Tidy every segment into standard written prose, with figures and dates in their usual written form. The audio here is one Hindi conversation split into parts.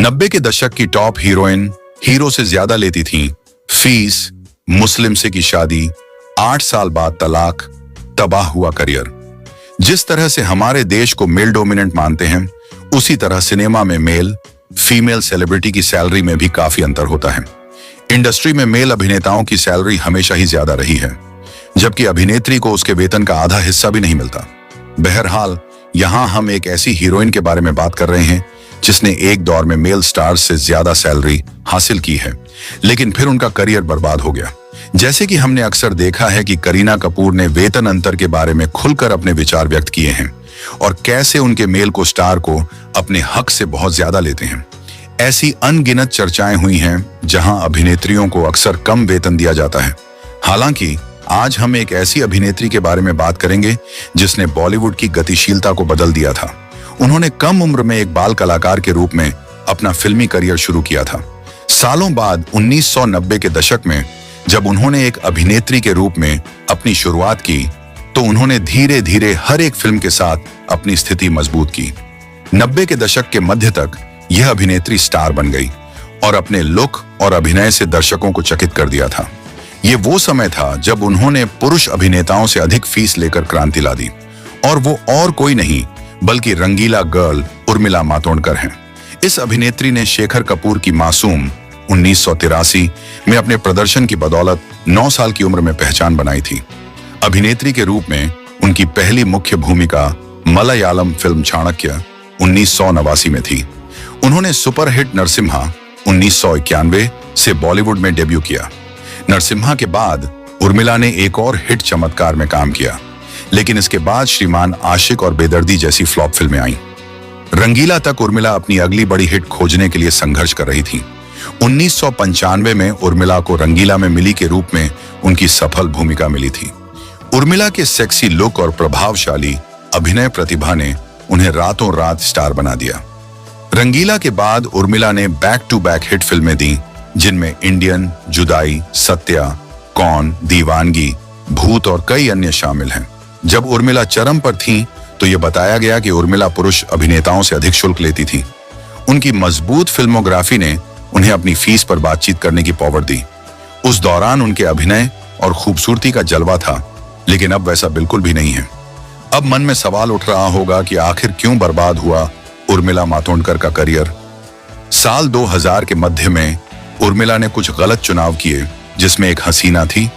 90 के दशक की टॉप हीरोइन हीरो से ज्यादा लेती थीं। फीस, मुस्लिम से की शादी, 8 साल बाद तलाक, तबाह हुआ करियर। जिस तरह से हमारे देश को मेल डोमिनेंट मानते हैं, उसी तरह सिनेमा में मेल फीमेल सेलिब्रिटी की सैलरी में भी काफी अंतर होता है। इंडस्ट्री में मेल अभिनेताओं की सैलरी हमेशा ही ज्यादा रही है, जबकि अभिनेत्री को उसके वेतन का आधा हिस्सा भी नहीं मिलता। बहरहाल, यहाँ हम एक ऐसी हीरोइन के बारे में बात कर रहे हैं जिसने एक दौर में मेल स्टार्स से ज्यादा सैलरी हासिल की है, लेकिन फिर उनका करियर बर्बाद हो गया। जैसे कि हमने अक्सर देखा है कि करीना कपूर ने वेतन अंतर के बारे में खुलकर अपने विचार व्यक्त किए हैं और कैसे उनके मेल को स्टार को अपने हक से बहुत ज्यादा लेते हैं। ऐसी अनगिनत चर्चाएं हुई हैं जहां अभिनेत्रियों को अक्सर कम वेतन दिया जाता है। हालांकि आज हम एक ऐसी अभिनेत्री के बारे में बात करेंगे जिसने बॉलीवुड की गतिशीलता को बदल दिया था। उन्होंने कम उम्र में एक बाल कलाकार के रूप में अपना फिल्मी करियर शुरू किया था। सालों बाद 1990 के दशक में जब उन्होंने एक अभिनेत्री के रूप में अपनी शुरुआत की, तो उन्होंने धीरे धीरे हर एक फिल्म के साथ अपनी स्थिति मजबूत की। 90 के दशक के मध्य तक यह अभिनेत्री स्टार बन गई और अपने लुक और अभिनय से दर्शकों को चकित कर दिया था। ये वो समय था जब उन्होंने पुरुष अभिनेताओं से अधिक फीस लेकर क्रांति ला दी, और वो और कोई नहीं बल्कि रंगीला गर्ल उर्मिला मातोंडकर हैं। इस अभिनेत्री ने शेखर कपूर की मासूम 1983 में अपने प्रदर्शन की बदौलत 9 साल की उम्र में पहचान बनाई थी। अभिनेत्री के रूप में उनकी पहली मुख्य भूमिका मलयालम फिल्म चाणक्य 1989 में थी। उन्होंने सुपरहिट नरसिम्हा 1991 से बॉलीवुड में डेब्यू किया। नरसिम्हा के बाद उर्मिला ने एक और हिट चमत्कार में काम किया, लेकिन इसके बाद श्रीमान आशिक और बेदर्दी जैसी फ्लॉप फिल्में आईं। रंगीला तक उर्मिला अपनी अगली बड़ी हिट खोजने के लिए संघर्ष कर रही थी। 1995 में उर्मिला को रंगीला में मिली के रूप में उनकी सफल भूमिका मिली थी। उर्मिला के सेक्सी लुक और प्रभावशाली अभिनय प्रतिभा ने उन्हें रातों रात स्टार बना दिया। रंगीला के बाद उर्मिला ने बैक टू बैक हिट फिल्में दी, जिनमें इंडियन, जुदाई, सत्या, कौन, दीवानगी, भूत और कई अन्य शामिल हैं। जब उर्मिला चरम पर थीं, तो यह बताया गया कि उर्मिला पुरुष अभिनेताओं से अधिक शुल्क लेती थी। उनकी मजबूत फिल्मोग्राफी ने उन्हें अपनी फीस पर बातचीत करने की पावर दी। उस दौरान उनके अभिनय और खूबसूरती का जलवा था, लेकिन अब वैसा बिल्कुल भी नहीं है। अब मन में सवाल उठ रहा होगा कि आखिर क्यों बर्बाद हुआ उर्मिला मातोंडकर का करियर। साल 2000 के मध्य में उर्मिला ने कुछ गलत चुनाव किए, जिसमें एक हसीना थी,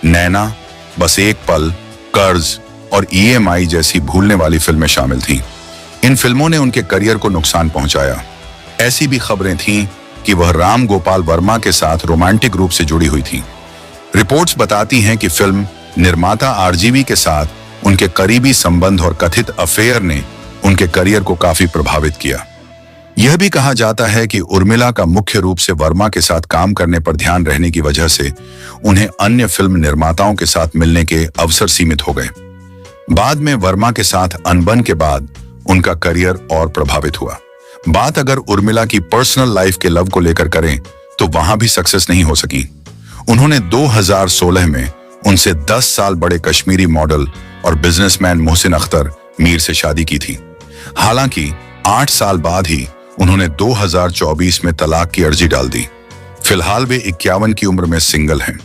नैना, बस एक पल, कर्ज और EMI जैसी भूलने वाली फिल्में शामिल थीं। इन फिल्मों ने उनके करियर को नुकसान पहुंचाया। ऐसी भी खबरें थीं कि वह राम गोपाल वर्मा के साथ रोमांटिक रूप से जुड़ी हुई थी। रिपोर्ट्स बताती हैं कि फिल्म निर्माता RGV के साथ उनके करीबी संबंध और कथित अफेयर ने उनके करियर को काफी प्रभावित किया। यह भी कहा जाता है कि उर्मिला का मुख्य रूप से वर्मा के साथ काम करने पर ध्यान रहने की वजह से उन्हें अन्य फिल्म निर्माताओं के साथ मिलने के अवसर सीमित हो गए। बाद में वर्मा के साथ अनबन के बाद उनका करियर और प्रभावित हुआ। बात अगर उर्मिला की पर्सनल लाइफ के लव को लेकर करें, तो वहां भी सक्सेस नहीं हो सकी। उन्होंने 2016 में उनसे 10 साल बड़े कश्मीरी मॉडल और बिजनेसमैन मोहसिन अख्तर मीर से शादी की थी। हालांकि 8 साल बाद ही उन्होंने 2024 में तलाक की अर्जी डाल दी। फिलहाल वे 51 की उम्र में सिंगल हैं।